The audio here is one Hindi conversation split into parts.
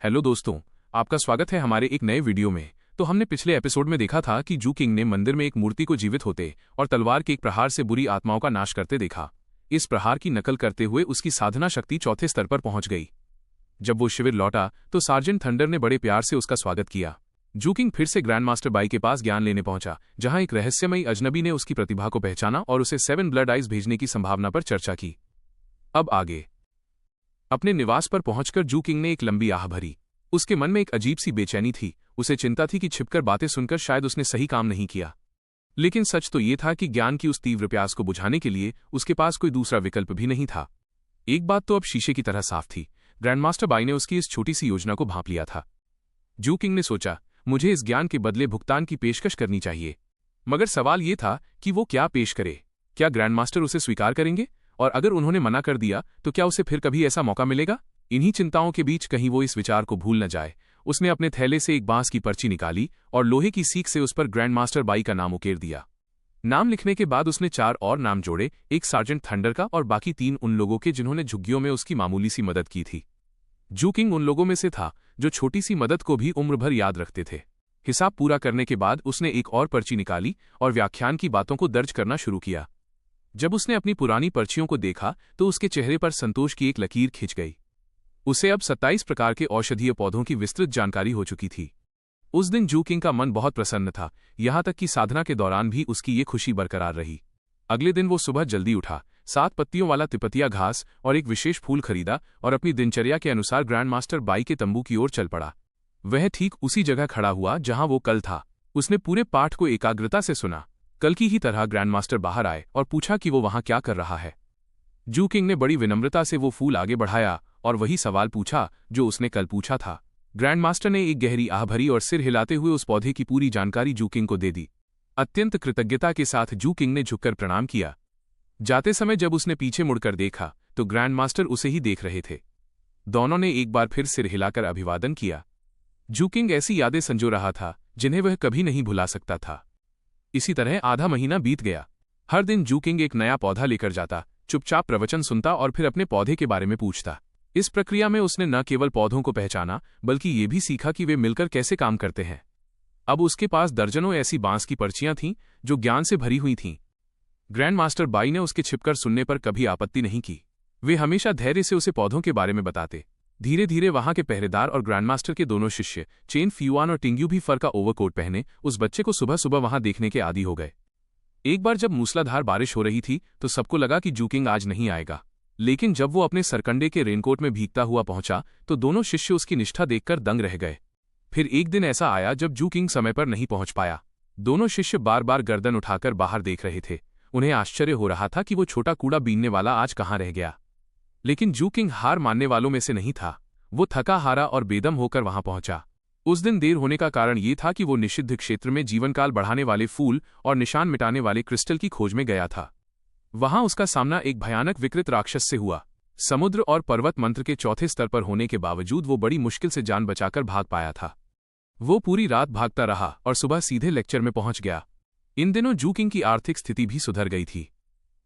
हेलो दोस्तों, आपका स्वागत है हमारे एक नए वीडियो में। तो हमने पिछले एपिसोड में देखा था कि जू किंग ने मंदिर में एक मूर्ति को जीवित होते और तलवार के एक प्रहार से बुरी आत्माओं का नाश करते देखा। इस प्रहार की नकल करते हुए उसकी साधना शक्ति चौथे स्तर पर पहुंच गई। जब वो शिविर लौटा तो सार्जेंट थंडर ने बड़े प्यार से उसका स्वागत किया। जू किंग फिर से ग्रैंड मास्टर बाई के पास ज्ञान लेने पहुंचा, जहां एक रहस्यमयी अजनबी ने उसकी प्रतिभा को पहचाना और उसे 7 ब्लड आइज भेजने की संभावना पर चर्चा की। अब आगे। अपने निवास पर पहुंचकर जू किंग ने एक लंबी आह भरी। उसके मन में एक अजीब सी बेचैनी थी। उसे चिंता थी कि छिपकर बातें सुनकर शायद उसने सही काम नहीं किया। लेकिन सच तो ये था कि ज्ञान की उस तीव्र प्यास को बुझाने के लिए उसके पास कोई दूसरा विकल्प भी नहीं था। एक बात तो अब शीशे की तरह साफ थी, ग्रैंडमास्टर बाई ने उसकी इस छोटी सी योजना को भांप लिया था। जू किंग ने सोचा, मुझे इस ज्ञान के बदले भुगतान की पेशकश करनी चाहिए। मगर सवाल ये था कि वो क्या पेश करे। क्या ग्रैंडमास्टर उसे स्वीकार करेंगे, और अगर उन्होंने मना कर दिया तो क्या उसे फिर कभी ऐसा मौका मिलेगा? इन्हीं चिंताओं के बीच कहीं वो इस विचार को भूल न जाए, उसने अपने थैले से एक बांस की पर्ची निकाली और लोहे की सीख से उस पर ग्रैंडमास्टर बाई का नाम उकेर दिया। नाम लिखने के बाद उसने 4 और नाम जोड़े, एक सार्जेंट थंडर का और बाकी 3 उन लोगों के जिन्होंने झुग्गियों में उसकी मामूली सी मदद की थी। जू किंग उन लोगों में से था जो छोटी सी मदद को भी उम्र भर याद रखते थे। हिसाब पूरा करने के बाद उसने एक और पर्ची निकाली और व्याख्यान की बातों को दर्ज करना शुरू किया। जब उसने अपनी पुरानी पर्चियों को देखा तो उसके चेहरे पर संतोष की एक लकीर खिंच गई। उसे अब 27 प्रकार के औषधीय पौधों की विस्तृत जानकारी हो चुकी थी। उस दिन जू किंग का मन बहुत प्रसन्न था, यहां तक कि साधना के दौरान भी उसकी ये खुशी बरकरार रही। अगले दिन वो सुबह जल्दी उठा, 7 पत्तियों वाला तिपतिया घास और एक विशेष फूल खरीदा और अपनी दिनचर्या के अनुसार ग्रैंडमास्टर बाई के तंबू की ओर चल पड़ा। वह ठीक उसी जगह खड़ा हुआ जहां वो कल था। उसने पूरे पाठ को एकाग्रता से सुना। कल की ही तरह ग्रैंडमास्टर बाहर आए और पूछा कि वो वहां क्या कर रहा है। जू किंग ने बड़ी विनम्रता से वो फूल आगे बढ़ाया और वही सवाल पूछा जो उसने कल पूछा था। ग्रैंडमास्टर ने एक गहरी आह भरी और सिर हिलाते हुए उस पौधे की पूरी जानकारी जू किंग को दे दी। अत्यंत कृतज्ञता के साथ जू किंग ने झुककर प्रणाम किया। जाते समय जब उसने पीछे मुड़कर देखा तो ग्रैंडमास्टर उसे ही देख रहे थे। दोनों ने एक बार फिर सिर हिलाकर अभिवादन किया। जू किंग ऐसी यादें संजो रहा था जिन्हें वह कभी नहीं भुला सकता था। इसी तरह आधा महीना बीत गया। हर दिन जू किंग एक नया पौधा लेकर जाता, चुपचाप प्रवचन सुनता और फिर अपने पौधे के बारे में पूछता। इस प्रक्रिया में उसने न केवल पौधों को पहचाना बल्कि ये भी सीखा कि वे मिलकर कैसे काम करते हैं। अब उसके पास दर्जनों ऐसी बांस की पर्चियां थीं जो ज्ञान से भरी हुई थीं। ग्रैंडमास्टर बाई ने उसके छिपकर सुनने पर कभी आपत्ति नहीं की। वे हमेशा धैर्य से उसे पौधों के बारे में बताते। धीरे धीरे वहां के पहरेदार और ग्रैंडमास्टर के दोनों शिष्य चेन फ्यूआन और टिंग्यू भी फर का ओवरकोट पहने उस बच्चे को सुबह सुबह वहां देखने के आदी हो गए। एक बार जब मूसलाधार बारिश हो रही थी तो सबको लगा कि जू किंग आज नहीं आएगा। लेकिन जब वो अपने सरकंडे के रेनकोट में भीगता हुआ पहुंचा तो दोनों शिष्य उसकी निष्ठा देखकर दंग रह गए। फिर एक दिन ऐसा आया जब जू किंग समय पर नहीं पहुंच पाया। दोनों शिष्य बार बार गर्दन उठाकर बाहर देख रहे थे। उन्हें आश्चर्य हो रहा था कि वो छोटा कूड़ा बीनने वाला आज कहाँ रह गया। लेकिन जू किंग हार मानने वालों में से नहीं था। वो थका हारा और बेदम होकर वहां पहुंचा। उस दिन देर होने का कारण ये था कि वो निषिद्ध क्षेत्र में जीवनकाल बढ़ाने वाले फूल और निशान मिटाने वाले क्रिस्टल की खोज में गया था। वहां उसका सामना एक भयानक विकृत राक्षस से हुआ। समुद्र और पर्वत मंत्र के चौथे स्तर पर होने के बावजूद वो बड़ी मुश्किल से जान बचाकर भाग पाया था। वो पूरी रात भागता रहा और सुबह सीधे लेक्चर में पहुंच गया। इन दिनों जू किंग की आर्थिक स्थिति भी सुधर गई थी।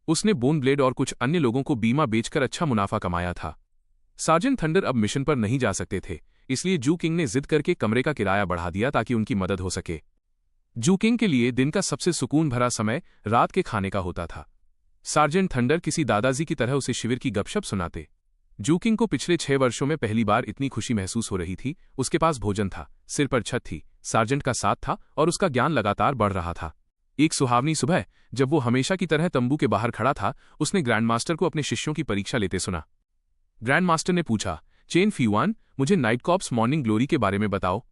उसने बोन ब्लेड और कुछ अन्य लोगों को बीमा बेचकर अच्छा मुनाफा कमाया था। सार्जेंट थंडर अब मिशन पर नहीं जा सकते थे, इसलिए जू किंग ने जिद करके कमरे का किराया बढ़ा दिया ताकि उनकी मदद हो सके। जू किंग के लिए दिन का सबसे सुकून भरा समय रात के खाने का होता था। सार्जेंट थंडर किसी दादाजी की तरह उसे शिविर की गपशप सुनाते। जू किंग को पिछले 6 वर्षों में पहली बार इतनी खुशी महसूस हो रही थी। उसके पास भोजन था, सिर पर छत थी, सार्जेंट का साथ था और उसका ज्ञान लगातार बढ़ रहा था। एक सुहावनी सुबह जब वो हमेशा की तरह तंबू के बाहर खड़ा था, उसने ग्रैंडमास्टर को अपने शिष्यों की परीक्षा लेते सुना। ग्रैंडमास्टर ने पूछा, चेन फ्यूआन, मुझे नाइट कॉप्स मॉर्निंग ग्लोरी के बारे में बताओ।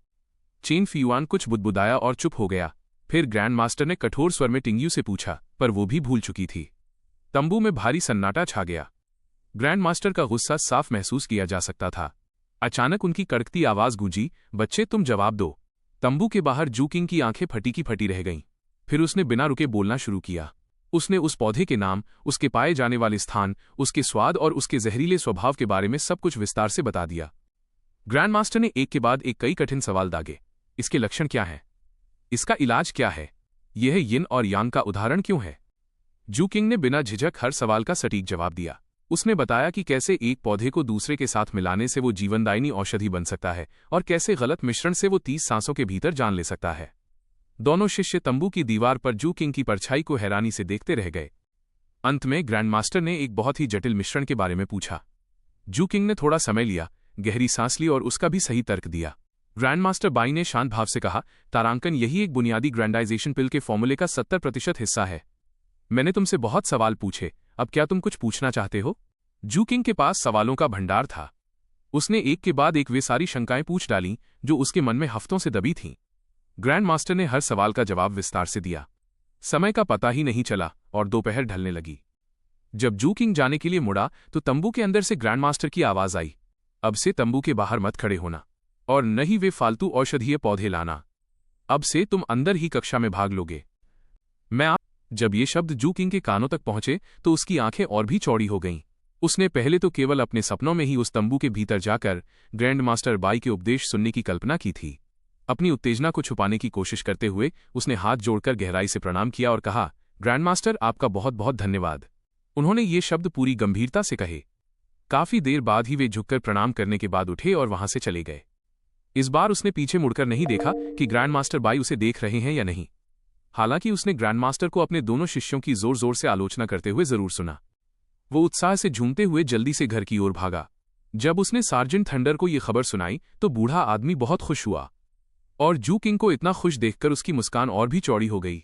चेन फ्यूआन कुछ बुदबुदाया और चुप हो गया। फिर ग्रैंडमास्टर ने कठोर स्वर में टिंग्यू से पूछा, पर वो भी भूल चुकी थी। तंबू में भारी सन्नाटा छा गया। ग्रैंडमास्टर का गुस्सा साफ महसूस किया जा सकता था। अचानक उनकी कड़कती आवाज गूंजी, बच्चे तुम जवाब दो। तंबू के बाहर जू किंग की आंखें फटी की फटी रह गईं। फिर उसने बिना रुके बोलना शुरू किया। उसने उस पौधे के नाम, उसके पाए जाने वाले स्थान, उसके स्वाद और उसके जहरीले स्वभाव के बारे में सब कुछ विस्तार से बता दिया। ग्रैंडमास्टर ने एक के बाद एक कई कठिन सवाल दागे। इसके लक्षण क्या हैं? इसका इलाज क्या है? यह यिन और यांग का उदाहरण क्यों है? जू किंग ने बिना झिझक हर सवाल का सटीक जवाब दिया। उसने बताया कि कैसे एक पौधे को दूसरे के साथ मिलाने से वो जीवनदायिनी औषधि बन सकता है और कैसे गलत मिश्रण से वो 30 सांसों के भीतर जान ले सकता है। दोनों शिष्य तंबू की दीवार पर जू किंग की परछाई को हैरानी से देखते रह गए। अंत में ग्रैंडमास्टर ने एक बहुत ही जटिल मिश्रण के बारे में पूछा। जू किंग ने थोड़ा समय लिया, गहरी सांस ली और उसका भी सही तर्क दिया। ग्रैंडमास्टर बाई ने शांत भाव से कहा, तारांकन यही एक बुनियादी ग्रैंडाइजेशन पिल के फॉर्मूले का 70% हिस्सा है। मैंने तुमसे बहुत सवाल पूछे, अब क्या तुम कुछ पूछना चाहते हो? जू किंग के पास सवालों का भंडार था। उसने एक के बाद एक वे सारी शंकाएं पूछ डालीं जो उसके मन में हफ्तों से दबी थीं। ग्रैंडमास्टर ने हर सवाल का जवाब विस्तार से दिया। समय का पता ही नहीं चला और दोपहर ढलने लगी। जब जू किंग जाने के लिए मुड़ा तो तंबू के अंदर से ग्रैंडमास्टर की आवाज आई, अब से तंबू के बाहर मत खड़े होना और न ही वे फालतू औषधीय पौधे लाना। अब से तुम अंदर ही कक्षा में भाग लोगे। जब ये शब्द जू किंग के कानों तक पहुंचे तो उसकी आंखें और भी चौड़ी हो गईं। उसने पहले तो केवल अपने सपनों में ही उस तंबू के भीतर जाकर ग्रैंडमास्टर बाई के उपदेश सुनने की कल्पना की थी। अपनी उत्तेजना को छुपाने की कोशिश करते हुए उसने हाथ जोड़कर गहराई से प्रणाम किया और कहा, ग्रैंडमास्टर आपका बहुत बहुत धन्यवाद। उन्होंने ये शब्द पूरी गंभीरता से कहे। काफी देर बाद ही वे झुककर प्रणाम करने के बाद उठे और वहां से चले गए। इस बार उसने पीछे मुड़कर नहीं देखा कि ग्रैंडमास्टर बाई उसे देख रहे हैं या नहीं। हालांकि उसने ग्रैंडमास्टर को अपने दोनों शिष्यों की जोर जोर से आलोचना करते हुए जरूर सुना। वो उत्साह से झूमते हुए जल्दी से घर की ओर भागा। जब उसने सार्जेंट थंडर को ये खबर सुनाई तो बूढ़ा आदमी बहुत खुश हुआ और जू किंग को इतना खुश देखकर उसकी मुस्कान और भी चौड़ी हो गई।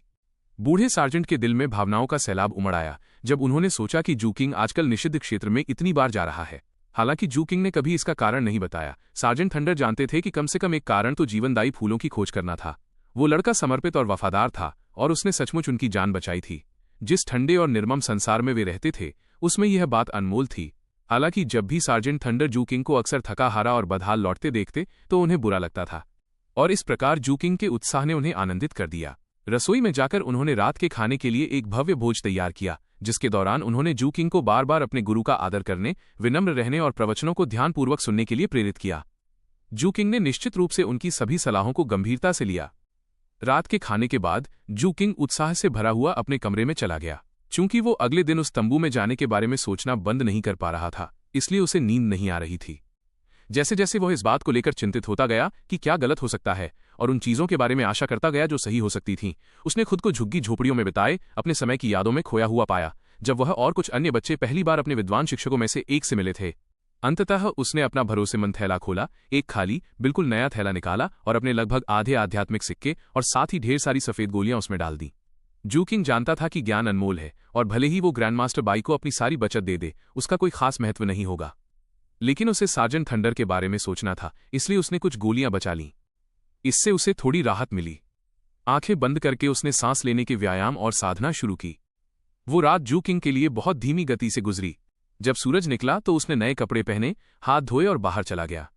बूढ़े सार्जेंट के दिल में भावनाओं का सैलाब उमड़ आया जब उन्होंने सोचा कि जू किंग आजकल निषिद्ध क्षेत्र में इतनी बार जा रहा है। हालांकि जू किंग ने कभी इसका कारण नहीं बताया। सार्जेंट थंडर जानते थे कि कम से कम एक कारण तो जीवनदायी फूलों की खोज करना था। वो लड़का समर्पित और वफादार था और उसने सचमुच उनकी जान बचाई थी। जिस ठंडे और निर्मम संसार में वे रहते थे उसमें यह बात अनमोल थी। हालांकि जब भी सार्जेंट थंडर जू किंग को अक्सर थका हारा और बदहाल लौटते देखते तो उन्हें बुरा लगता था और इस प्रकार जू किंग के उत्साह ने उन्हें आनंदित कर दिया। रसोई में जाकर उन्होंने रात के खाने के लिए एक भव्य भोज तैयार किया, जिसके दौरान उन्होंने जू किंग को बार बार अपने गुरु का आदर करने, विनम्र रहने और प्रवचनों को ध्यानपूर्वक सुनने के लिए प्रेरित किया। जू किंग ने निश्चित रूप से उनकी सभी सलाहों को गंभीरता से लिया। रात के खाने के बाद जू किंग उत्साह से भरा हुआ अपने कमरे में चला गया। चूंकि वो अगले दिन उस तंबू में जाने के बारे में सोचना बंद नहीं कर पा रहा था, इसलिए उसे नींद नहीं आ रही थी। जैसे जैसे वह इस बात को लेकर चिंतित होता गया कि क्या गलत हो सकता है और उन चीजों के बारे में आशा करता गया जो सही हो सकती थीं, उसने खुद को झुग्गी झोपड़ियों में बिताए अपने समय की यादों में खोया हुआ पाया, जब वह और कुछ अन्य बच्चे पहली बार अपने विद्वान शिक्षकों में से एक से मिले थे। अंततः उसने अपना भरोसेमंद थैला खोला, एक खाली बिल्कुल नया थैला निकाला और अपने लगभग आधे आध्यात्मिक सिक्के और साथ ही ढेर सारी सफेद गोलियां उसमें डाल दी। जू किंग जानता था कि ज्ञान अनमोल है और भले ही वो ग्रैंडमास्टर बाई को अपनी सारी बचत दे दे, उसका कोई खास महत्व नहीं होगा, लेकिन उसे सार्जेंट थंडर के बारे में सोचना था, इसलिए उसने कुछ गोलियां बचा लीं। इससे उसे थोड़ी राहत मिली। आंखें बंद करके उसने सांस लेने के व्यायाम और साधना शुरू की। वो रात जू किंग के लिए बहुत धीमी गति से गुजरी। जब सूरज निकला तो उसने नए कपड़े पहने, हाथ धोए और बाहर चला गया।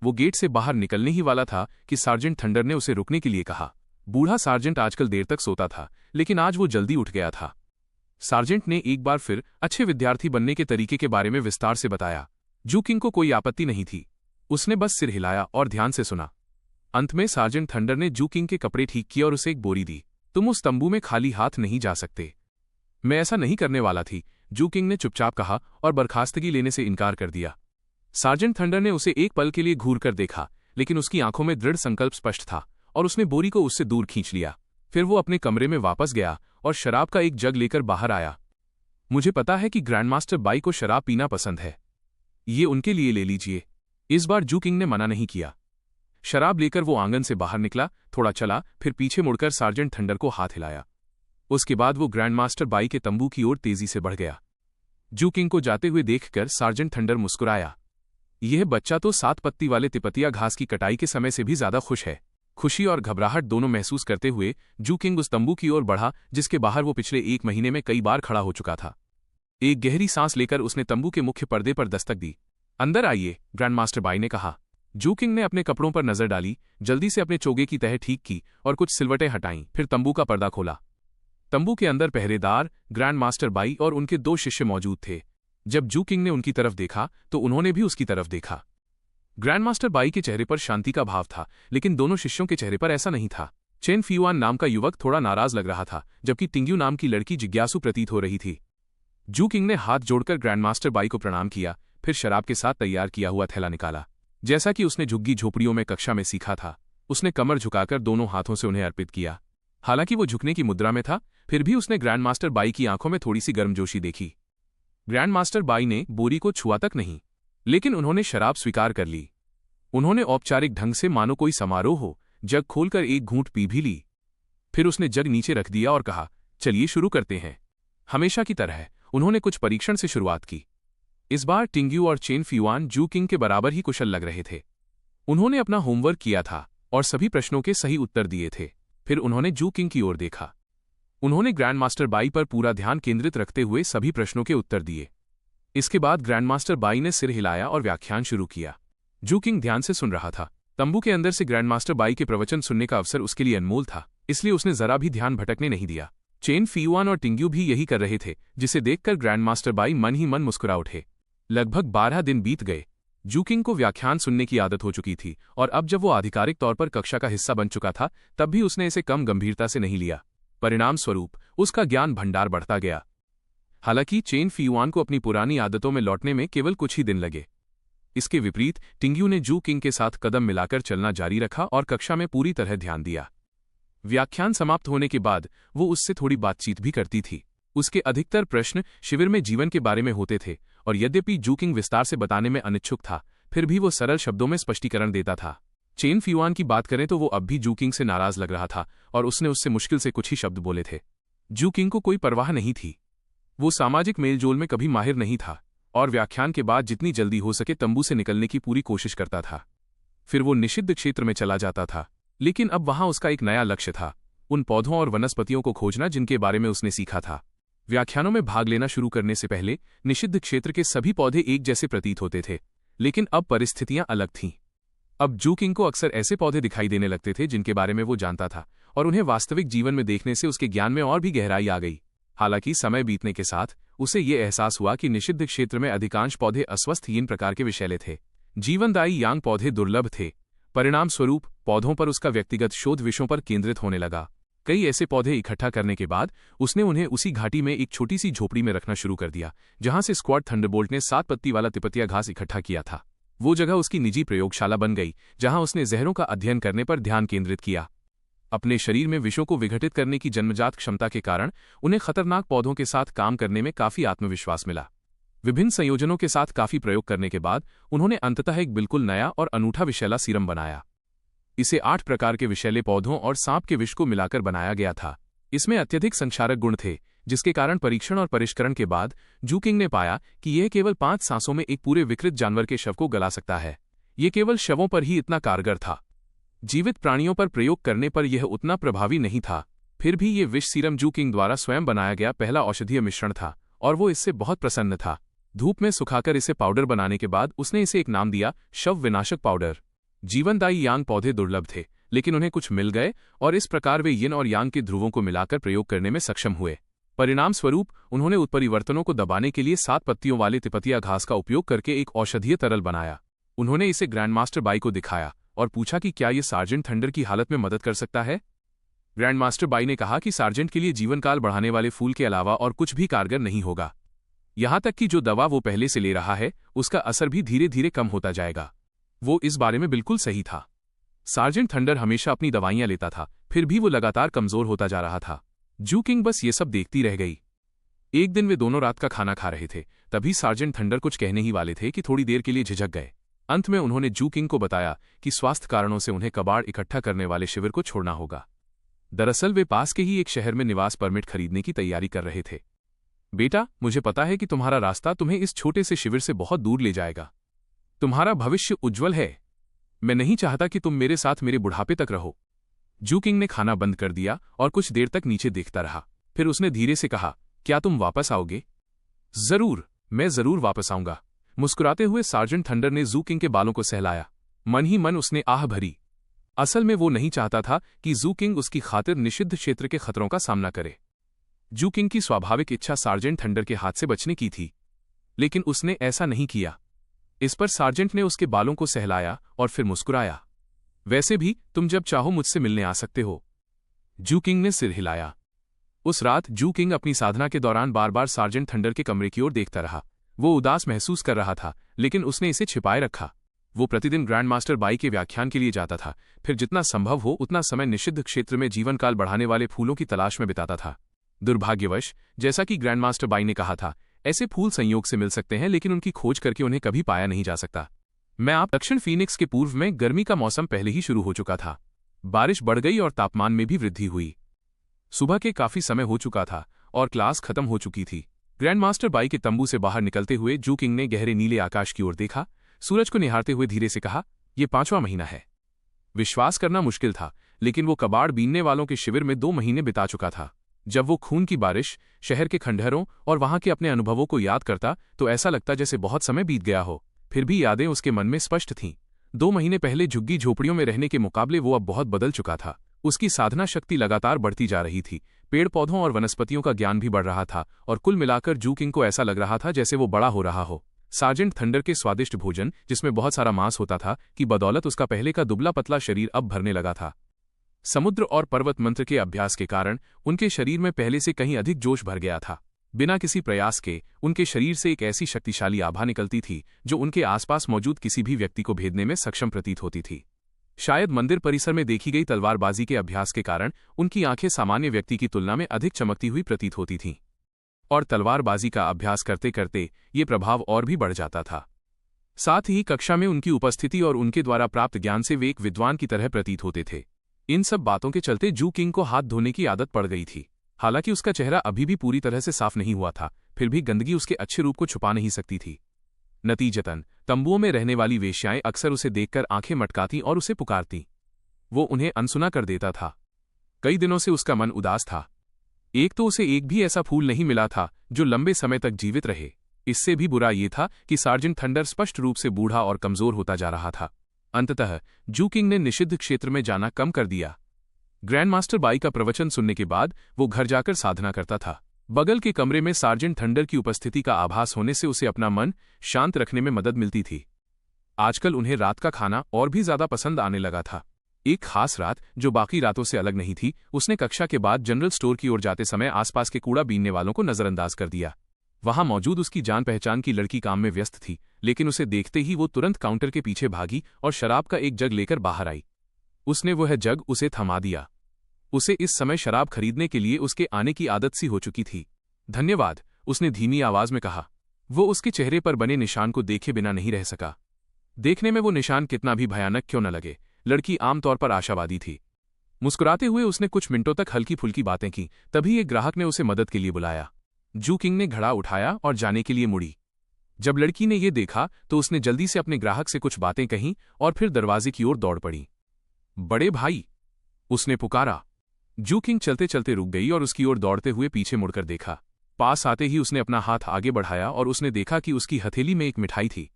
वो गेट से बाहर निकलने ही वाला था कि सार्जेंट थंडर ने उसे रुकने के लिए कहा। बूढ़ा सार्जेंट आजकल देर तक सोता था, लेकिन आज वो जल्दी उठ गया था। सार्जेंट ने एक बार फिर अच्छे विद्यार्थी बनने के तरीके के बारे में विस्तार से बताया। जू किंग को कोई आपत्ति नहीं थी, उसने बस सिर हिलाया और ध्यान से सुना। अंत में सार्जेंट थंडर ने जू किंग के कपड़े ठीक किए और उसे एक बोरी दी। तुम उस तंबू में खाली हाथ नहीं जा सकते। मैं ऐसा नहीं करने वाला थी, जू किंग ने चुपचाप कहा और बर्खास्तगी लेने से इनकार कर दिया। सार्जेंट थंडर ने उसे एक पल के लिए घूर कर देखा, लेकिन उसकी आंखों में दृढ़ संकल्प स्पष्ट था और उसने बोरी को उससे दूर खींच लिया। फिर वो अपने कमरे में वापस गया और शराब का एक जग लेकर बाहर आया। मुझे पता है कि ग्रैंडमास्टर बाई को शराब पीना पसंद है, ये उनके लिए ले लीजिए। इस बार जू किंग ने मना नहीं किया। शराब लेकर वो आंगन से बाहर निकला, थोड़ा चला, फिर पीछे मुड़कर सार्जेंट थंडर को हाथ हिलाया। उसके बाद वो ग्रैंडमास्टर बाई के तंबू की ओर तेजी से बढ़ गया। जू किंग को जाते हुए देखकर सार्जेंट थंडर मुस्कुराया। यह बच्चा तो 7 पत्ती वाले तिपतिया घास की कटाई के समय से भी ज्यादा खुश है। खुशी और घबराहट दोनों महसूस करते हुए जू किंग उस तंबू की ओर बढ़ा जिसके बाहर वो पिछले 1 महीने में कई बार खड़ा हो चुका था। एक गहरी सांस लेकर उसने तंबू के मुख्य पर्दे पर दस्तक दी। अंदर आइए, ग्रैंडमास्टर बाई ने कहा। जू किंग ने अपने कपड़ों पर नजर डाली, जल्दी से अपने चोगे की तह ठीक की और कुछ सिलवटें हटाईं, फिर तंबू का पर्दा खोला। तंबू के अंदर पहरेदार, ग्रैंडमास्टर बाई और उनके 2 शिष्य मौजूद थे। जब जू किंग ने उनकी तरफ देखा तो उन्होंने भी उसकी तरफ देखा। ग्रैंडमास्टर बाई के चेहरे पर शांति का भाव था, लेकिन दोनों शिष्यों के चेहरे पर ऐसा नहीं था। चेन फियुआन नाम का युवक थोड़ा नाराज लग रहा था, जबकि टिंग्यू नाम की लड़की जिज्ञासु प्रतीत हो रही थी। जू किंग ने हाथ जोड़कर ग्रैंडमास्टर बाई को प्रणाम किया, फिर शराब के साथ तैयार किया हुआ थैला निकाला। जैसा कि उसने झुग्गी झोपड़ियों में कक्षा में सीखा था, उसने कमर झुकाकर दोनों हाथों से उन्हें अर्पित किया। हालांकि वो झुकने की मुद्रा में था, फिर भी उसने ग्रैंडमास्टर बाई की आंखों में थोड़ी सी गर्मजोशी देखी। ग्रैंडमास्टर बाई ने बोरी को छुआ तक नहीं, लेकिन उन्होंने शराब स्वीकार कर ली। उन्होंने औपचारिक ढंग से मानो कोई समारोह हो जग खोलकर एक घूंट पी भी ली। फिर उसने जग नीचे रख दिया और कहा, चलिए शुरू करते हैं। हमेशा की तरह उन्होंने कुछ परीक्षण से शुरुआत की। इस बार टिंग्यू और चेन फियुआन जू किंग के बराबर ही कुशल लग रहे थे। उन्होंने अपना होमवर्क किया था और सभी प्रश्नों के सही उत्तर दिए थे। फिर उन्होंने जू किंग की ओर देखा। उन्होंने ग्रैंडमास्टर बाई पर पूरा ध्यान केंद्रित रखते हुए सभी प्रश्नों के उत्तर दिए। इसके बाद ग्रैंडमास्टर बाई ने सिर हिलाया और व्याख्यान शुरू किया। जू किंग ध्यान से सुन रहा था। तंबू के अंदर से ग्रैंडमास्टर बाई के प्रवचन सुनने का अवसर उसके लिए अनमोल था, इसलिए उसने जरा भी ध्यान भटकने नहीं दिया। चेन फियुआन और टिंग्यू भी यही कर रहे थे, जिसे देखकर ग्रैंडमास्टर बाई मन ही मन मुस्कुरा उठे। लगभग 12 दिन बीत गए। जू किंग को व्याख्यान सुनने की आदत हो चुकी थी और अब जब वो आधिकारिक तौर पर कक्षा का हिस्सा बन चुका था, तब भी उसने इसे कम गंभीरता से नहीं लिया। परिणाम स्वरूप उसका ज्ञान भंडार बढ़ता गया। हालांकि चेन फियुआन को अपनी पुरानी आदतों में लौटने में केवल कुछ ही दिन लगे। इसके विपरीत टिंग्यू ने जू किंग के साथ कदम मिलाकर चलना जारी रखा और कक्षा में पूरी तरह ध्यान दिया। व्याख्यान समाप्त होने के बाद वो उससे थोड़ी बातचीत भी करती थी। उसके अधिकतर प्रश्न शिविर में जीवन के बारे में होते थे और यद्यपि जू किंग विस्तार से बताने में अनिच्छुक था, फिर भी वो सरल शब्दों में स्पष्टीकरण देता था। चेन फियुआन की बात करें तो वो अब भी जू किंग से नाराज लग रहा था और उसने उससे मुश्किल से कुछ ही शब्द बोले थे। जू किंग को कोई परवाह नहीं थी। वो सामाजिक मेलजोल में कभी माहिर नहीं था और व्याख्यान के बाद जितनी जल्दी हो सके तंबू से निकलने की पूरी कोशिश करता था। फिर वो निषिद्ध क्षेत्र में चला जाता था, लेकिन अब वहां उसका एक नया लक्ष्य था, उन पौधों और वनस्पतियों को खोजना जिनके बारे में उसने सीखा था। व्याख्यानों में भाग लेना शुरू करने से पहले निषिद्ध क्षेत्र के सभी पौधे एक जैसे प्रतीत होते थे, लेकिन अब परिस्थितियां अलग थीं। अब जू किंग को अक्सर ऐसे पौधे दिखाई देने लगते थे जिनके बारे में वो जानता था, और उन्हें वास्तविक जीवन में देखने से उसके ज्ञान में और भी गहराई आ गई। हालांकि समय बीतने के साथ उसे ये एहसास हुआ कि निषिद्ध क्षेत्र में अधिकांश पौधे अस्वस्थहीन प्रकार के विषैले थे। जीवनदायी यांग पौधे दुर्लभ थे। परिणाम स्वरूप पौधों पर उसका व्यक्तिगत शोध विषयों पर केंद्रित होने लगा। कई ऐसे पौधे इकट्ठा करने के बाद उसने उन्हें उसी घाटी में एक छोटी सी झोपड़ी में रखना शुरू कर दिया, जहां से स्क्वाड थंडरबोल्ट ने 7 पत्ती वाला तिपतिया घास इकट्ठा किया था। वो जगह उसकी निजी प्रयोगशाला बन गई, जहां उसने जहरों का अध्ययन करने पर ध्यान केंद्रित किया। अपने शरीर में विषों को विघटित करने की जन्मजात क्षमता के कारण उन्हें खतरनाक पौधों के साथ काम करने में काफी आत्मविश्वास मिला। विभिन्न संयोजनों के साथ काफी प्रयोग करने के बाद उन्होंने अंततः एक बिल्कुल नया और अनूठा विषैला सीरम बनाया। इसे 8 प्रकार के विषैले पौधों और सांप के विष को मिलाकर बनाया गया था। इसमें अत्यधिक संक्षारक गुण थे, जिसके कारण परीक्षण और परिष्करण के बाद जू किंग ने पाया कि यह केवल 5 सांसों में एक पूरे विकृत जानवर के शव को गला सकता है। ये केवल शवों पर ही इतना कारगर था। जीवित प्राणियों पर प्रयोग करने पर यह उतना प्रभावी नहीं था। फिर भी ये विष सीरम जू किंग द्वारा स्वयं बनाया गया पहला औषधीय मिश्रण था और वो इससे बहुत प्रसन्न था। धूप में सुखाकर इसे पाउडर बनाने के बाद उसने इसे एक नाम दिया, शव विनाशक पाउडर। जीवनदायी यांग पौधे दुर्लभ थे, लेकिन उन्हें कुछ मिल गए और इस प्रकार वे यिन और यांग के ध्रुवों को मिलाकर प्रयोग करने में सक्षम हुए। परिणाम स्वरूप उन्होंने उत्परिवर्तनों को दबाने के लिए 7 पत्तियों वाले तिपतिया घास का उपयोग करके एक औषधीय तरल बनाया। उन्होंने इसे ग्रैंडमास्टर बाई को दिखाया और पूछा कि क्या ये सार्जेंट थंडर की हालत में मदद कर सकता है। ग्रैंडमास्टर बाई ने कहा कि सार्जेंट के लिए जीवनकाल बढ़ाने वाले फूल के अलावा और कुछ भी कारगर नहीं होगा। यहां तक कि जो दवा वो पहले से ले रहा है उसका असर भी धीरे धीरे कम होता जाएगा। वो इस बारे में बिल्कुल सही था। सार्जेंट थंडर हमेशा अपनी दवाइयां लेता था, फिर भी वो लगातार कमजोर होता जा रहा था। जू किंग बस ये सब देखती रह गई। एक दिन वे दोनों रात का खाना खा रहे थे, तभी सार्जेंट थंडर कुछ कहने ही वाले थे कि थोड़ी देर के लिए झिझक गए। अंत में उन्होंने जू किंग को बताया कि स्वास्थ्य कारणों से उन्हें कबाड़ इकट्ठा करने वाले शिविर को छोड़ना होगा। दरअसल वे पास के ही एक शहर में निवास परमिट खरीदने की तैयारी कर रहे थे। बेटा, मुझे पता है कि तुम्हारा रास्ता तुम्हें इस छोटे से शिविर से बहुत दूर ले जाएगा। तुम्हारा भविष्य उज्ज्वल है। मैं नहीं चाहता कि तुम मेरे साथ मेरे बुढ़ापे तक रहो। जू किंग ने खाना बंद कर दिया और कुछ देर तक नीचे देखता रहा। फिर उसने धीरे से कहा, क्या तुम वापस आओगे? जरूर, मैं जरूर वापस आऊंगा। मुस्कुराते हुए सार्जेंट थंडर ने जू किंग के बालों को सहलाया। मन ही मन उसने आह भरी। असल में वो नहीं चाहता था कि जू किंग उसकी खातिर निषिद्ध क्षेत्र के खतरों का सामना करे। जू किंग की स्वाभाविक इच्छा सार्जेंट थंडर के हाथ से बचने की थी, लेकिन उसने ऐसा नहीं किया। इस पर सार्जेंट ने उसके बालों को सहलाया और फिर मुस्कुराया। वैसे भी तुम जब चाहो मुझसे मिलने आ सकते हो। जू किंग ने सिर हिलाया। उस रात जू किंग अपनी साधना के दौरान बार बार सार्जेंट थंडर के कमरे की ओर देखता रहा। वो उदास महसूस कर रहा था, लेकिन उसने इसे छिपाए रखा। वो प्रतिदिन ग्रैंड मास्टर बाई के व्याख्यान के लिए जाता था, फिर जितना संभव हो उतना समय निषिद्ध क्षेत्र में जीवनकाल बढ़ाने वाले फूलों की तलाश में बिताता था। दुर्भाग्यवश, जैसा कि ग्रैंड मास्टर बाई ने कहा था, ऐसे फूल संयोग से मिल सकते हैं, लेकिन उनकी खोज करके उन्हें कभी पाया नहीं जा सकता। दक्षिण फीनिक्स के पूर्व में गर्मी का मौसम पहले ही शुरू हो चुका था। बारिश बढ़ गई और तापमान में भी वृद्धि हुई। सुबह के काफी समय हो चुका था और क्लास खत्म हो चुकी थी। ग्रैंड मास्टर बाई के तंबू से बाहर निकलते हुए जू किंग ने गहरे नीले आकाश की ओर देखा। सूरज को निहारते हुए धीरे से कहा, "ये 5वां महीना है।" विश्वास करना मुश्किल था, लेकिन वो कबाड़ बीनने वालों के शिविर में 2 महीने बिता चुका था। जब वो खून की बारिश, शहर के खंडहरों और वहां के अपने अनुभवों को याद करता तो ऐसा लगता जैसे बहुत समय बीत गया हो। फिर भी यादें उसके मन में स्पष्ट थीं। 2 महीने पहले झुग्गी झोपड़ियों में रहने के मुकाबले वो अब बहुत बदल चुका था। उसकी साधना शक्ति लगातार बढ़ती जा रही थी, पेड़ पौधों और वनस्पतियों का ज्ञान भी बढ़ रहा था, और कुल मिलाकर जू किंग को ऐसा लग रहा था जैसे वो बड़ा हो रहा हो। सार्जेंट थंडर के स्वादिष्ट भोजन, जिसमें बहुत सारा मांस होता था, की बदौलत उसका पहले का दुबला पतला शरीर अब भरने लगा था। समुद्र और पर्वत मंत्र के अभ्यास के कारण उनके शरीर में पहले से कहीं अधिक जोश भर गया था। बिना किसी प्रयास के उनके शरीर से एक ऐसी शक्तिशाली आभा निकलती थी जो उनके आसपास मौजूद किसी भी व्यक्ति को भेदने में सक्षम प्रतीत होती थी। शायद मंदिर परिसर में देखी गई तलवारबाजी के अभ्यास के कारण उनकी आंखें सामान्य व्यक्ति की तुलना में अधिक चमकती हुई प्रतीत होती थीं, और तलवारबाजी का अभ्यास करते करते ये प्रभाव और भी बढ़ जाता था। साथ ही कक्षा में उनकी उपस्थिति और उनके द्वारा प्राप्त ज्ञान से वे एक विद्वान की तरह प्रतीत होते थे। इन सब बातों के चलते जू किंग को हाथ धोने की आदत पड़ गई थी। हालांकि उसका चेहरा अभी भी पूरी तरह से साफ नहीं हुआ था, फिर भी गंदगी उसके अच्छे रूप को छुपा नहीं सकती थी। नतीजतन तंबुओं में रहने वाली वेश्याएं अक्सर उसे देखकर आंखें मटकाती और उसे पुकारती। वो उन्हें अनसुना कर देता था। कई दिनों से उसका मन उदास था। एक तो उसे एक भी ऐसा फूल नहीं मिला था जो लंबे समय तक जीवित रहे। इससे भी बुरा ये था कि सार्जेंट थंडर स्पष्ट रूप से बूढ़ा और कमजोर होता जा रहा था। अंततः जू किंग ने निषिद्ध क्षेत्र में जाना कम कर दिया। ग्रैंड मास्टर बाई का प्रवचन सुनने के बाद वो घर जाकर साधना करता था। बगल के कमरे में सार्जेंट थंडर की उपस्थिति का आभास होने से उसे अपना मन शांत रखने में मदद मिलती थी। आजकल उन्हें रात का खाना और भी ज्यादा पसंद आने लगा था। एक खास रात जो बाकी रातों से अलग नहीं थी, उसने कक्षा के बाद जनरल स्टोर की ओर जाते समय आसपास के कूड़ा बीनने वालों को नजरअंदाज कर दिया। वहां मौजूद उसकी जान पहचान की लड़की काम में व्यस्त थी, लेकिन उसे देखते ही वो तुरंत काउंटर के पीछे भागी और शराब का एक जग लेकर बाहर आई। उसने वह जग उसे थमा दिया। उसे इस समय शराब खरीदने के लिए उसके आने की आदत सी हो चुकी थी। "धन्यवाद," उसने धीमी आवाज में कहा। वो उसके चेहरे पर बने निशान को देखे बिना नहीं रह सका। देखने में वो निशान कितना भी भयानक क्यों न लगे, लड़की आमतौर पर आशावादी थी। मुस्कुराते हुए उसने कुछ मिनटों तक हल्की फुल्की बातें की। तभी एक ग्राहक ने उसे मदद के लिए बुलाया। जू किंग ने घड़ा उठाया और जाने के लिए मुड़ी। जब लड़की ने ये देखा तो उसने जल्दी से अपने ग्राहक से कुछ बातें कहीं और फिर दरवाजे की ओर दौड़ पड़ी। "बड़े भाई," उसने पुकारा। जू किंग चलते चलते रुक गई और उसकी ओर दौड़ते हुए पीछे मुड़कर देखा। पास आते ही उसने अपना हाथ आगे बढ़ाया और उसने देखा कि उसकी हथेली में एक मिठाई थी।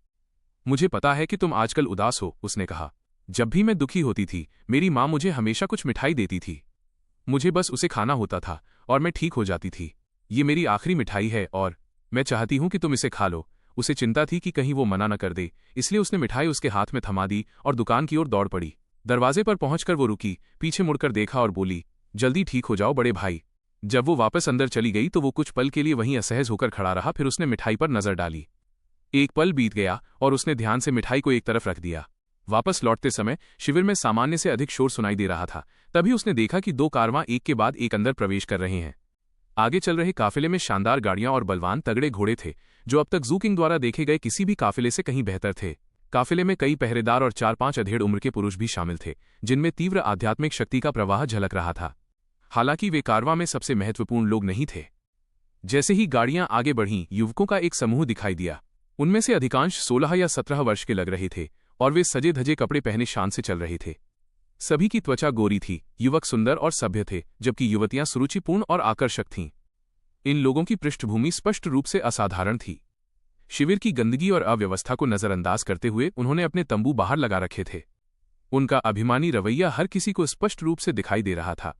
"मुझे पता है कि तुम आजकल उदास हो," उसने कहा। "जब भी मैं दुखी होती थी, मेरी माँ मुझे हमेशा कुछ मिठाई देती थी। मुझे बस उसे खाना होता था और मैं ठीक हो जाती थी। ये मेरी आखिरी मिठाई है और मैं चाहती हूं कि तुम इसे खा लो।" उसे चिंता थी कि कहीं वो मना न कर दे, इसलिए उसने मिठाई उसके हाथ में थमा दी और दुकान की ओर दौड़ पड़ी। दरवाजे पर पहुंचकर वो रुकी, पीछे मुड़कर देखा और बोली, "जल्दी ठीक हो जाओ बड़े भाई।" जब वो वापस अंदर चली गई तो वो कुछ पल के लिए वहीं असहज होकर खड़ा रहा। फिर उसने मिठाई पर नजर डाली। एक पल बीत गया और उसने ध्यान से मिठाई को एक तरफ रख दिया। वापस लौटते समय शिविर में सामान्य से अधिक शोर सुनाई दे रहा था। तभी उसने देखा कि 2 कारवां एक के बाद एक अंदर प्रवेश कर रहे हैं। आगे चल रहे काफिले में शानदार गाड़ियां और बलवान तगड़े घोड़े थे, जो अब तक जू किंग द्वारा देखे गए किसी भी काफिले से कहीं बेहतर थे। काफिले में कई पहरेदार और 4-5 अधेड़ उम्र के पुरुष भी शामिल थे, जिनमें तीव्र आध्यात्मिक शक्ति का प्रवाह झलक रहा था। हालांकि वे कारवां में सबसे महत्वपूर्ण लोग नहीं थे। जैसे ही गाड़ियां आगे बढ़ीं, युवकों का एक समूह दिखाई दिया। उनमें से अधिकांश 16 या 17 वर्ष के लग रहे थे और वे सजे धजे कपड़े पहने शान से चल रहे थे। सभी की त्वचा गोरी थी। युवक सुंदर और सभ्य थे, जबकि युवतियां सुरुचिपूर्ण और आकर्षक थीं। इन लोगों की पृष्ठभूमि स्पष्ट रूप से असाधारण थी। शिविर की गंदगी और अव्यवस्था को नजरअंदाज करते हुए उन्होंने अपने तंबू बाहर लगा रखे थे। उनका अभिमानी रवैया हर किसी को स्पष्ट रूप से दिखाई दे रहा था।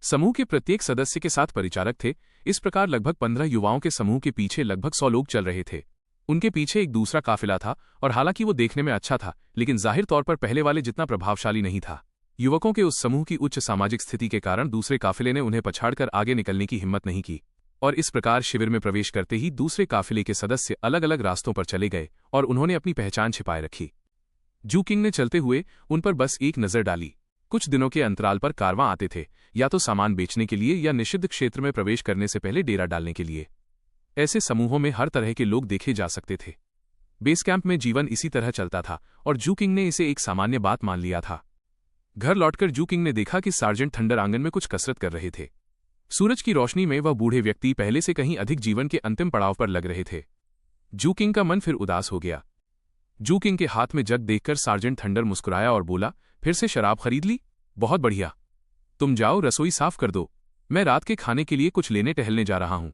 समूह के प्रत्येक सदस्य के साथ परिचारक थे। इस प्रकार लगभग 15 युवाओं के समूह के पीछे लगभग 100 लोग चल रहे थे। उनके पीछे एक दूसरा काफिला था और हालांकि वो देखने में अच्छा था, लेकिन जाहिर तौर पर पहले वाले जितना प्रभावशाली नहीं था। युवकों के उस समूह की उच्च सामाजिक स्थिति के कारण दूसरे काफिले ने उन्हें पछाड़कर आगे निकलने की हिम्मत नहीं की, और इस प्रकार शिविर में प्रवेश करते ही दूसरे काफिले के सदस्य अलग अलग रास्तों पर चले गए और उन्होंने अपनी पहचान छिपाए रखी। जू किंग ने चलते हुए उन पर बस एक नजर डाली। कुछ दिनों के अंतराल पर कारवां आते थे, या तो सामान बेचने के लिए या निषिद्ध क्षेत्र में प्रवेश करने से पहले डेरा डालने के लिए। ऐसे समूहों में हर तरह के लोग देखे जा सकते थे। बेस कैंप में जीवन इसी तरह चलता था और जू किंग ने इसे एक सामान्य बात मान लिया था। घर लौटकर जू किंग ने देखा कि सार्जेंट थंडर आंगन में कुछ कसरत कर रहे थे। सूरज की रोशनी में वह बूढ़े व्यक्ति पहले से कहीं अधिक जीवन के अंतिम पड़ाव पर लग रहे थे। जू किंग का मन फिर उदास हो गया। जू किंग के हाथ में जग देखकर सार्जेंट थंडर मुस्कुराया और बोला, फिर से शराब खरीद ली? बहुत बढ़िया। तुम जाओ, रसोई साफ कर दो। मैं रात के खाने के लिए कुछ लेने टहलने जा रहा हूं।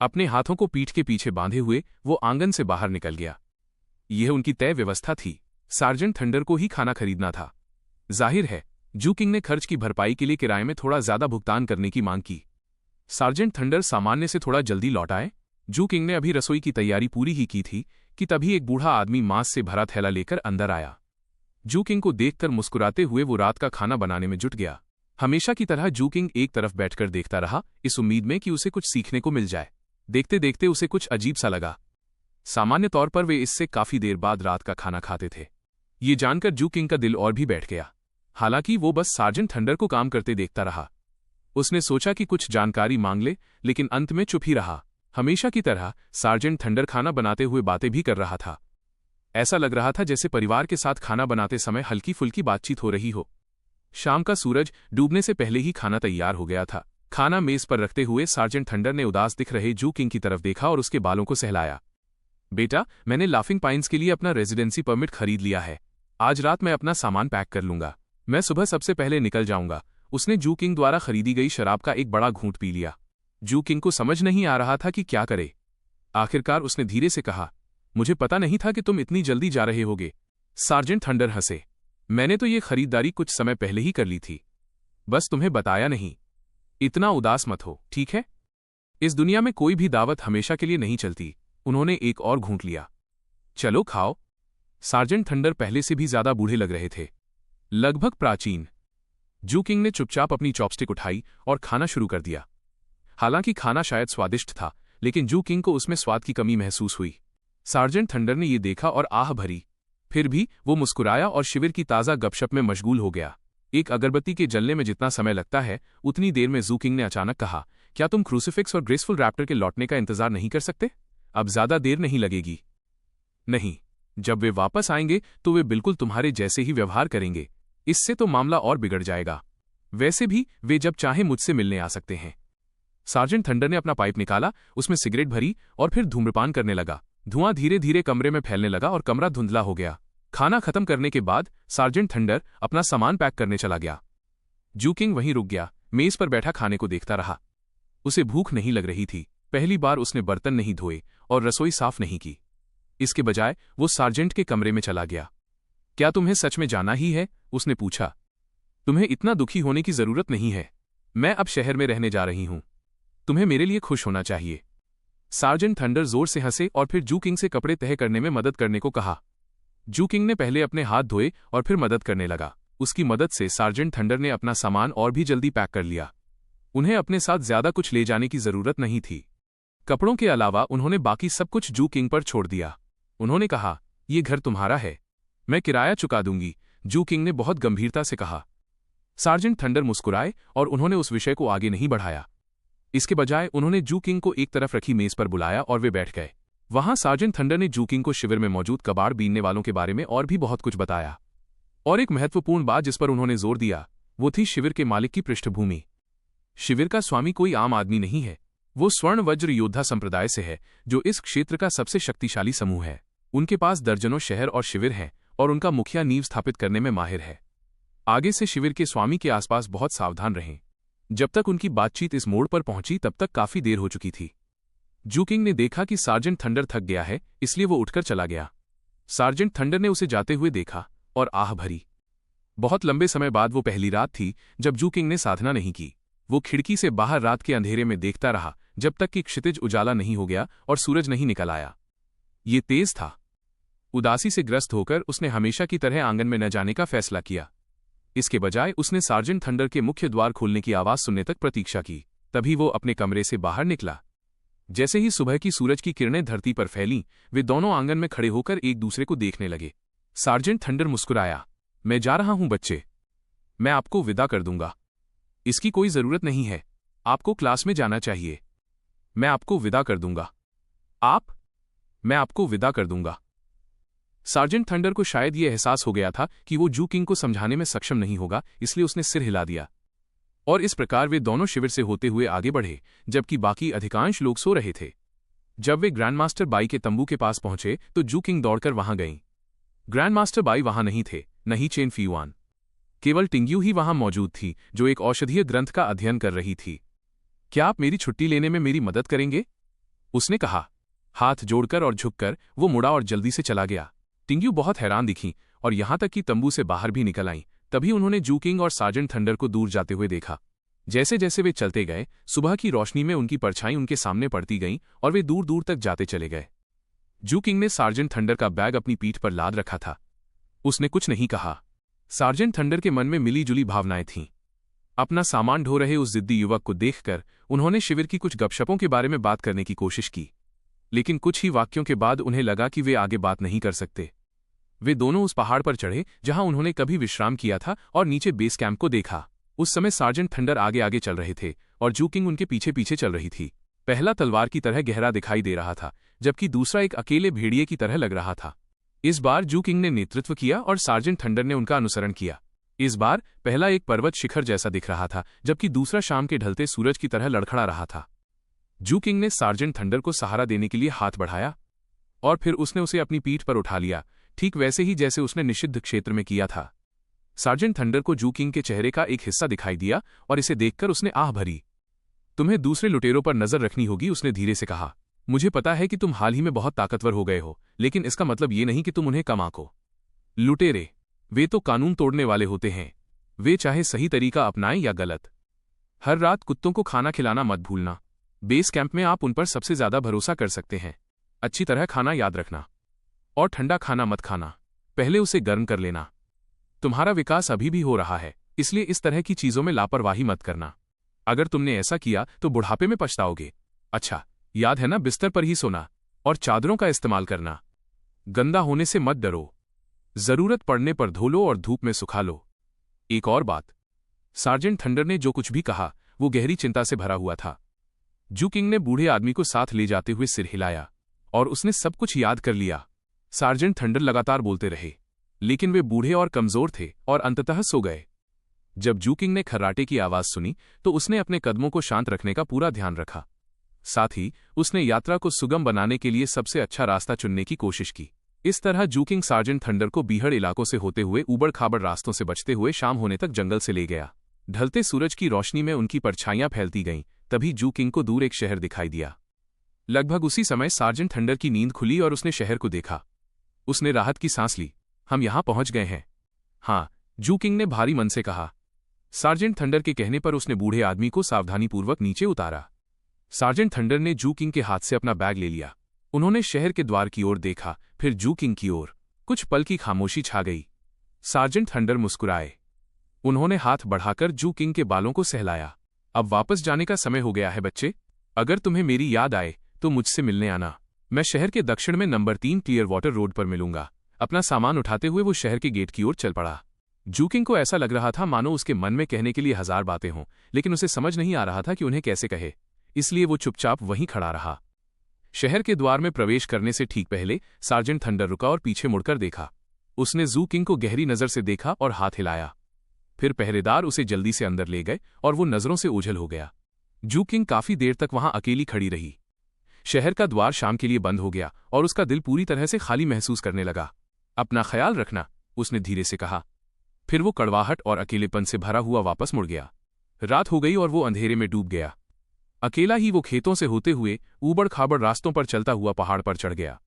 अपने हाथों को पीठ के पीछे बांधे हुए वो आंगन से बाहर निकल गया। यह उनकी तय व्यवस्था थी। सार्जेंट थंडर को ही खाना खरीदना था। जाहिर है, जू किंग ने खर्च की भरपाई के लिए किराए में थोड़ा ज्यादा भुगतान करने की मांग की। सार्जेंट थंडर सामान्य से थोड़ा जल्दी लौट आए। जू किंग ने अभी रसोई की तैयारी पूरी ही की थी कि तभी एक बूढ़ा आदमी मांस से भरा थैला लेकर अंदर आया। जू किंग को देखकर मुस्कुराते हुए वो रात का खाना बनाने में जुट गया। हमेशा की तरह जू किंग एक तरफ बैठकर देखता रहा, इस उम्मीद में कि उसे कुछ सीखने को मिल जाए। देखते देखते उसे कुछ अजीब सा लगा। सामान्य तौर पर वे इससे काफी देर बाद रात का खाना खाते थे। ये जानकर जू किंग का दिल और भी बैठ गया। हालांकि वो बस सार्जेंट थंडर को काम करते देखता रहा। उसने सोचा कि कुछ जानकारी मांग ले, लेकिन अंत में चुप ही रहा। हमेशा की तरह सार्जेंट थंडर खाना बनाते हुए बातें भी कर रहा था। ऐसा लग रहा था जैसे परिवार के साथ खाना बनाते समय हल्की फुल्की बातचीत हो रही हो। शाम का सूरज डूबने से पहले ही खाना तैयार हो गया था। खाना मेज पर रखते हुए सार्जेंट थंडर ने उदास दिख रहे जू किंग की तरफ देखा और उसके बालों को सहलाया। बेटा, मैंने लाफिंग पाइन्स के लिए अपना रेजिडेंसी परमिट खरीद लिया है। आज रात मैं अपना सामान पैक कर लूंगा। मैं सुबह सबसे पहले निकल जाऊंगा। उसने जू किंग द्वारा खरीदी गई शराब का एक बड़ा घूंट पी लिया। जू किंग को समझ नहीं आ रहा था कि क्या करे। आखिरकार उसने धीरे से कहा, मुझे पता नहीं था कि तुम इतनी जल्दी जा रहे होगे। सार्जेंट थंडर हंसे। मैंने तो ये खरीदारी कुछ समय पहले ही कर ली थी, बस तुम्हें बताया नहीं। इतना उदास मत हो, ठीक है? इस दुनिया में कोई भी दावत हमेशा के लिए नहीं चलती। उन्होंने एक और घूंट लिया। चलो खाओ। सार्जेंट थंडर पहले से भी ज्यादा बूढ़े लग रहे थे, लगभग प्राचीन। जू किंग ने चुपचाप अपनी चॉपस्टिक उठाई और खाना शुरू कर दिया। हालांकि खाना शायद स्वादिष्ट था, लेकिन जू किंग को उसमें स्वाद की कमी महसूस हुई। सार्जेंट थंडर ने ये देखा और आह भरी। फिर भी वो मुस्कुराया और शिविर की ताज़ा गपशप में मशगूल हो गया। एक अगरबत्ती के जलने में जितना समय लगता है, उतनी देर में जू किंग ने अचानक कहा, क्या तुम क्रूसिफिक्स और ग्रेसफुल रैप्टर के लौटने का इंतजार नहीं कर सकते? अब ज्यादा देर नहीं लगेगी। नहीं, जब वे वापस आएंगे तो वे बिल्कुल तुम्हारे जैसे ही व्यवहार करेंगे। इससे तो मामला और बिगड़ जाएगा। वैसे भी वे जब चाहे मुझसे मिलने आ सकते हैं। सार्जेंट थंडर ने अपना पाइप निकाला, उसमें सिगरेट भरी और फिर धूम्रपान करने लगा। धुआं धीरे धीरे कमरे में फैलने लगा और कमरा धुंधला हो गया। खाना खत्म करने के बाद सार्जेंट थंडर अपना सामान पैक करने चला गया। जू किंग वहीं रुक गया, मेज पर बैठा खाने को देखता रहा। उसे भूख नहीं लग रही थी। पहली बार उसने बर्तन नहीं धोए और रसोई साफ नहीं की। इसके बजाय वो सार्जेंट के कमरे में चला गया। क्या तुम्हें सच में जाना ही है? उसने पूछा। तुम्हें इतना दुखी होने की जरूरत नहीं है। मैं अब शहर में रहने जा रही हूं। तुम्हें मेरे लिए खुश होना चाहिए। सार्जेंट थंडर जोर से हंसे और फिर जू किंग से कपड़े तह करने में मदद करने को कहा। जू किंग ने पहले अपने हाथ धोए और फिर मदद करने लगा। उसकी मदद से सार्जेंट थंडर ने अपना सामान और भी जल्दी पैक कर लिया। उन्हें अपने साथ ज्यादा कुछ ले जाने की जरूरत नहीं थी। कपड़ों के अलावा उन्होंने बाकी सब कुछ जू किंग पर छोड़ दिया। उन्होंने कहा, ये घर तुम्हारा है, मैं किराया चुका दूंगी। जू किंग ने बहुत गंभीरता से कहा। सार्जेंट थंडर मुस्कुराए और उन्होंने उस विषय को आगे नहीं बढ़ाया। इसके बजाय उन्होंने जू किंग को एक तरफ रखी मेज पर बुलाया और वे बैठ गए। वहां सार्जेंट थंडर ने जू किंग को शिविर में मौजूद कबाड़ बीनने वालों के बारे में और भी बहुत कुछ बताया। और एक महत्वपूर्ण बात जिस पर उन्होंने जोर दिया, वो थी शिविर के मालिक की पृष्ठभूमि। शिविर का स्वामी कोई आम आदमी नहीं है। वो स्वर्ण वज्र योद्धा संप्रदाय से है, जो इस क्षेत्र का सबसे शक्तिशाली समूह है। उनके पास दर्जनों शहर और शिविर हैं और उनका मुखिया नींव स्थापित करने में माहिर है। आगे से शिविर के स्वामी के आसपास बहुत सावधान रहें। जब तक उनकी बातचीत इस मोड़ पर पहुंची तब तक काफी देर हो चुकी थी। जू किंग ने देखा कि सार्जेंट थंडर थक गया है, इसलिए वो उठकर चला गया। सार्जेंट थंडर ने उसे जाते हुए देखा और आह भरी। बहुत लंबे समय बाद वो पहली रात थी जब जू किंग ने साधना नहीं की। वो खिड़की से बाहर रात के अंधेरे में देखता रहा जब तक कि क्षितिज उजाला नहीं हो गया और सूरज नहीं निकल आया। ये तेज था। उदासी से ग्रस्त होकर उसने हमेशा की तरह आंगन में न जाने का फैसला किया। इसके बजाय उसने सार्जेंट थंडर के मुख्य द्वार खोलने की आवाज सुनने तक प्रतीक्षा की। तभी वो अपने कमरे से बाहर निकला। जैसे ही सुबह की सूरज की किरणें धरती पर फैलीं, वे दोनों आंगन में खड़े होकर एक दूसरे को देखने लगे। सार्जेंट थंडर मुस्कुराया। मैं जा रहा हूं बच्चे, मैं आपको विदा कर दूंगा। इसकी कोई जरूरत नहीं है, आपको क्लास में जाना चाहिए। मैं आपको विदा कर दूंगा। मैं आपको विदा कर दूंगा। सार्जेंट थंडर को शायद यह एहसास हो गया था कि वो जू किंग को समझाने में सक्षम नहीं होगा, इसलिए उसने सिर हिला दिया। और इस प्रकार वे दोनों शिविर से होते हुए आगे बढ़े, जबकि बाकी अधिकांश लोग सो रहे थे। जब वे ग्रैंडमास्टर बाई के तंबू के पास पहुंचे तो जू किंग दौड़कर वहां गईं। ग्रैंडमास्टर बाई वहां नहीं थे, न ही चेन फीवान। केवल टिंग्यू ही वहां मौजूद थी, जो एक औषधीय ग्रंथ का अध्ययन कर रही थी। क्या आप मेरी छुट्टी लेने में मेरी मदद करेंगे? उसने कहा। हाथ जोड़कर और झुककर वो मुड़ा और जल्दी से चला गया। टिंग्यू बहुत हैरान दिखीं और यहां तक कि तंबू से बाहर भी निकल आईं। तभी उन्होंने जू किंग और सार्जेंट थंडर को दूर जाते हुए देखा। जैसे जैसे वे चलते गए, सुबह की रोशनी में उनकी परछाई उनके सामने पड़ती गईं और वे दूर दूर तक जाते चले गए। जू किंग ने सार्जेंट थंडर का बैग अपनी पीठ पर लाद रखा था। उसने कुछ नहीं कहा। सार्जेंट थंडर के मन में मिली जुली भावनाएं थीं। अपना सामान ढो रहे उस जिद्दी युवक को देखकर उन्होंने शिविर की कुछ गपशपों के बारे में बात करने की कोशिश की, लेकिन कुछ ही वाक्यों के बाद उन्हें लगा कि वे आगे बात नहीं कर सकते। वे दोनों उस पहाड़ पर चढ़े जहां उन्होंने कभी विश्राम किया था और नीचे बेस कैंप को देखा। उस समय सार्जेंट थंडर आगे आगे चल रहे थे और जू किंग उनके पीछे पीछे चल रही थी। पहला तलवार की तरह गहरा दिखाई दे रहा था, जबकि दूसरा एक अकेले भेड़िए की तरह लग रहा था। इस बार जू किंग ने नेतृत्व किया और सार्जेंट थंडर ने उनका अनुसरण किया। इस बार पहला एक पर्वत शिखर जैसा दिख रहा था, जबकि दूसरा शाम के ढलते सूरज की तरह लड़खड़ा रहा था। जू किंग ने सार्जेंट थंडर को सहारा देने के लिए हाथ बढ़ाया और फिर उसने उसे अपनी पीठ पर उठा लिया, ठीक वैसे ही जैसे उसने निषिद्ध क्षेत्र में किया था। सार्जेंट थंडर को जू किंग के चेहरे का एक हिस्सा दिखाई दिया और इसे देखकर उसने आह भरी। तुम्हें दूसरे लुटेरों पर नजर रखनी होगी, उसने धीरे से कहा। मुझे पता है कि तुम हाल ही में बहुत ताकतवर हो गए हो, लेकिन इसका मतलब ये नहीं कि तुम उन्हें कम आंको। लुटेरे, वे तो कानून तोड़ने वाले होते हैं, वे चाहे सही तरीका अपनाएं या गलत। हर रात कुत्तों को खाना खिलाना मत भूलना। बेस कैंप में आप उन पर सबसे ज्यादा भरोसा कर सकते हैं। अच्छी तरह खाना याद रखना और ठंडा खाना मत खाना, पहले उसे गर्म कर लेना। तुम्हारा विकास अभी भी हो रहा है, इसलिए इस तरह की चीजों में लापरवाही मत करना। अगर तुमने ऐसा किया तो बुढ़ापे में पछताओगे। अच्छा, याद है ना, बिस्तर पर ही सोना और चादरों का इस्तेमाल करना। गंदा होने से मत डरो, जरूरत पड़ने पर धो लो और धूप में सुखा लो। एक और बात, सार्जेंट थंडर ने जो कुछ भी कहा वो गहरी चिंता से भरा हुआ था। जू किंग ने बूढ़े आदमी को साथ ले जाते हुए सिर हिलाया और उसने सब कुछ याद कर लिया। सार्जेंट थंडर लगातार बोलते रहे, लेकिन वे बूढ़े और कमजोर थे और अंततः सो गए। जब जू किंग ने खर्राटे की आवाज सुनी तो उसने अपने कदमों को शांत रखने का पूरा ध्यान रखा। साथ ही उसने यात्रा को सुगम बनाने के लिए सबसे अच्छा रास्ता चुनने की कोशिश की। इस तरह जू किंग सार्जेंट थंडर को बीहड़ इलाकों से होते हुए ऊबड़ खाबड़ रास्तों से बचते हुए शाम होने तक जंगल से ले गया। ढलते सूरज की रोशनी में उनकी परछाइयां फैलती गईं, तभी जू किंग को दूर एक शहर दिखाई दिया। लगभग उसी समय सार्जेंट थंडर की नींद खुली और उसने शहर को देखा। उसने राहत की सांस ली। हम यहां पहुंच गए हैं। हाँ, जू किंग ने भारी मन से कहा। सार्जेंट थंडर के कहने पर उसने बूढ़े आदमी को सावधानीपूर्वक नीचे उतारा। सार्जेंट थंडर ने जू किंग के हाथ से अपना बैग ले लिया। उन्होंने शहर के द्वार की ओर देखा, फिर जू किंग की ओर। कुछ पल की खामोशी छा गई। सार्जेंट थंडर मुस्कुराए। उन्होंने हाथ बढ़ाकर जू किंग के बालों को सहलाया। अब वापस जाने का समय हो गया है बच्चे। अगर तुम्हें मेरी याद आए तो मुझसे मिलने आना। मैं शहर के दक्षिण में नंबर 3 क्लियर वाटर रोड पर मिलूंगा। अपना सामान उठाते हुए वो शहर के गेट की ओर चल पड़ा। जू किंग को ऐसा लग रहा था मानो उसके मन में कहने के लिए 1000 बातें हों, लेकिन उसे समझ नहीं आ रहा था कि उन्हें कैसे कहे, इसलिए वो चुपचाप वहीं खड़ा रहा। शहर के द्वार में प्रवेश करने से ठीक पहले सार्जेंट थंडर रुका और पीछे मुड़कर देखा। उसने जू किंग को गहरी नजर से देखा और हाथ हिलाया। फिर पहरेदार उसे जल्दी से अंदर ले गए और वो नजरों से ओझल हो गया। जू किंग काफी देर तक वहां अकेली खड़ी रही। शहर का द्वार शाम के लिए बंद हो गया और उसका दिल पूरी तरह से खाली महसूस करने लगा। अपना ख्याल रखना, उसने धीरे से कहा। फिर वो कड़वाहट और अकेलेपन से भरा हुआ वापस मुड़ गया। रात हो गई और वो अंधेरे में डूब गया। अकेला ही वो खेतों से होते हुए ऊबड़ खाबड़ रास्तों पर चलता हुआ पहाड़ पर चढ़ गया।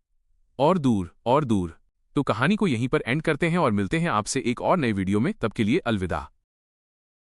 और दूर और दूर। तो कहानी को यहीं पर एंड करते हैं और मिलते हैं आपसे एक और नए वीडियो में। तब के लिए अलविदा।